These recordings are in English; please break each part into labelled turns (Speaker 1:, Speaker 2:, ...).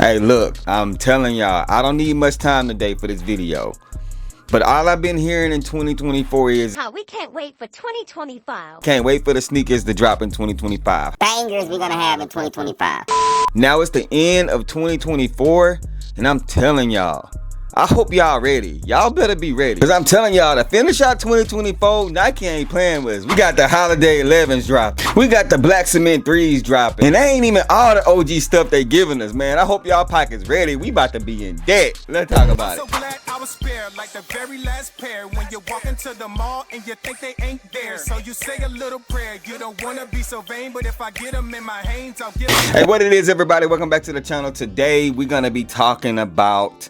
Speaker 1: Hey, look, I'm telling y'all, I don't need much time today for this video. But all I've been hearing in 2024 is
Speaker 2: we can't wait for 2025.
Speaker 1: Can't wait for the sneakers to drop in 2025.
Speaker 3: Bangers we're gonna have in 2025.
Speaker 1: Now it's the end of 2024, and I'm telling y'all, I hope y'all ready. Y'all better be ready. Because I'm telling y'all, to finish out 2024, Nike ain't playing with us. We got the Holiday 11s dropping. We got the Black Cement 3s dropping. And they ain't even all the OG stuff they giving us, man. I hope y'all pockets ready. We about to be in debt. Let's talk about it.
Speaker 4: I'm so glad I was spared, like the very last pair. When you walk into the mall and you think they ain't there. So you say a little prayer. You don't want to be so vain, but if I get them in my hands, I'll give them.
Speaker 1: Hey, what it is, everybody? Welcome back to the channel. Today, we're going to be talking about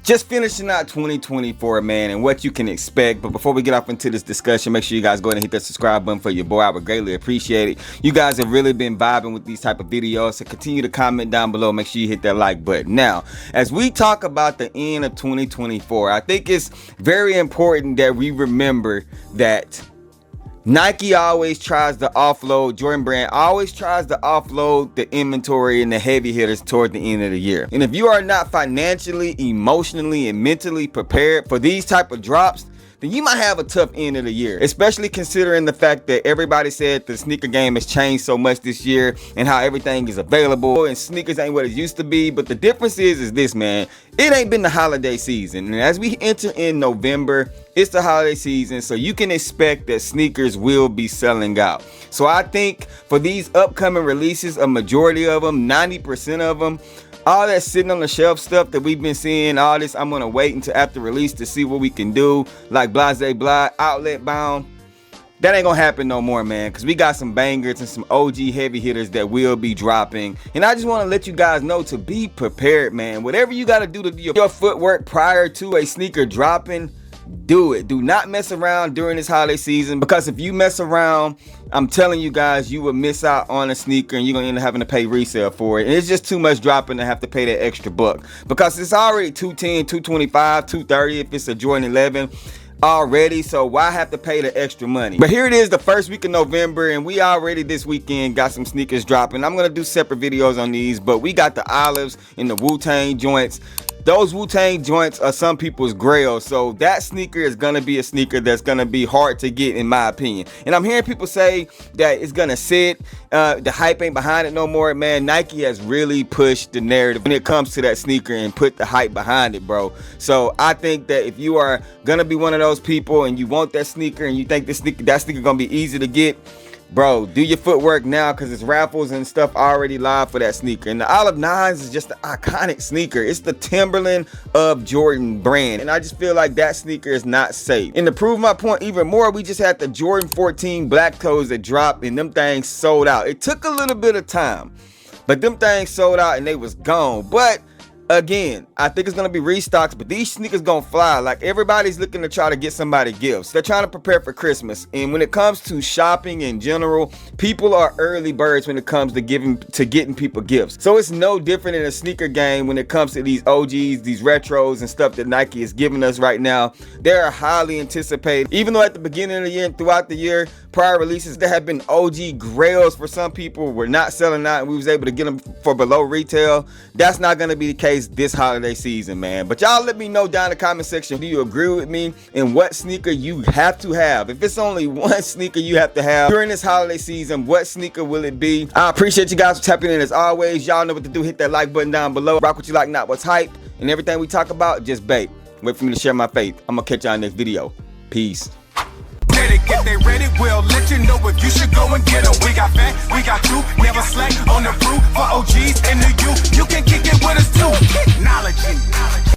Speaker 1: just finishing out 2024, man, and what you can expect. But before we get off into this discussion, make sure you guys go ahead and hit that subscribe button for your boy. I would greatly appreciate it. You guys have really been vibing with these type of videos, so continue to comment down below. Make sure you hit that like button. Now, as we talk about the end of 2024, I think it's very important that we remember that Nike always tries to offload, Jordan Brand always tries to offload the inventory and the heavy hitters toward the end of the year. And if you are not financially, emotionally, and mentally prepared for these type of drops, then you might have a tough end of the year, especially considering the fact that everybody said the sneaker game has changed so much this year and how everything is available and sneakers ain't what it used to be. But the difference is this, man, it ain't been the holiday season. And as we enter in November, it's the holiday season, so you can expect that sneakers will be selling out. So I think for these upcoming releases, a majority of them, 90% of them, all that sitting on the shelf stuff that we've been seeing, all this, I'm gonna wait until after release to see what we can do, like blase blah, outlet bound. That ain't gonna happen no more, man, because we got some bangers and some OG heavy hitters that will be dropping. And I just want to let you guys know to be prepared, man. Whatever you got to do to do your footwork prior to a sneaker dropping, do it. Do not mess around during this holiday season, because if you mess around, I'm telling you guys, you will miss out on a sneaker and you're gonna end up having to pay resale for it. And it's just too much dropping to have to pay that extra buck, because it's already $210, $225, $230 if it's a Jordan 11 already. So why have to pay the extra money? But here it is, the first week of November, and we already this weekend got some sneakers dropping. I'm gonna do separate videos on these, but we got the olives and the Wu-Tang joints. Those Wu-Tang joints are some people's grail, so that sneaker is gonna be a sneaker that's gonna be hard to get, in my opinion. And I'm hearing people say that it's gonna sit, the hype ain't behind it no more. Man, Nike has really pushed the narrative when it comes to that sneaker and put the hype behind it, bro. So I think that if you are gonna be one of those people and you want that sneaker and you think that sneaker gonna be easy to get, bro, do your footwork now, because it's raffles and stuff already live for that sneaker. And the Olive 9s is just an iconic sneaker. It's the Timberland of Jordan Brand. And I just feel like that sneaker is not safe. And to prove my point even more, we just had the Jordan 14 Black Toes that dropped, and them things sold out. It took a little bit of time, but them things sold out and they was gone. But again, I think it's gonna be restocks, but these sneakers gonna fly. Like, everybody's looking to try to get somebody gifts. They're trying to prepare for Christmas. And when it comes to shopping in general, people are early birds when it comes to getting people gifts. So it's no different in a sneaker game when it comes to these OGs, these retros and stuff that Nike is giving us right now. They are highly anticipated. Even though at the beginning of the year and throughout the year, prior releases that have been OG grails for some people were not selling out, and we was able to get them for below retail. That's not gonna be the case this holiday season, man. But y'all let me know down in the comment section, do you agree with me, and what sneaker you have to have? If it's only one sneaker you have to have during this holiday season, what sneaker will it be? I appreciate you guys for tapping in as always. Y'all know what to do. Hit that like button down below. Rock what you like, not what's hype. And everything we talk about, just bait. Wait for me to share my faith. I'm gonna catch y'all in this video. Peace.
Speaker 4: If they ready, we'll let you know if you should go and get them. We got fat, we got you, never slack on the fruit for OGs and the youth. You can kick it with us too. KICKnology.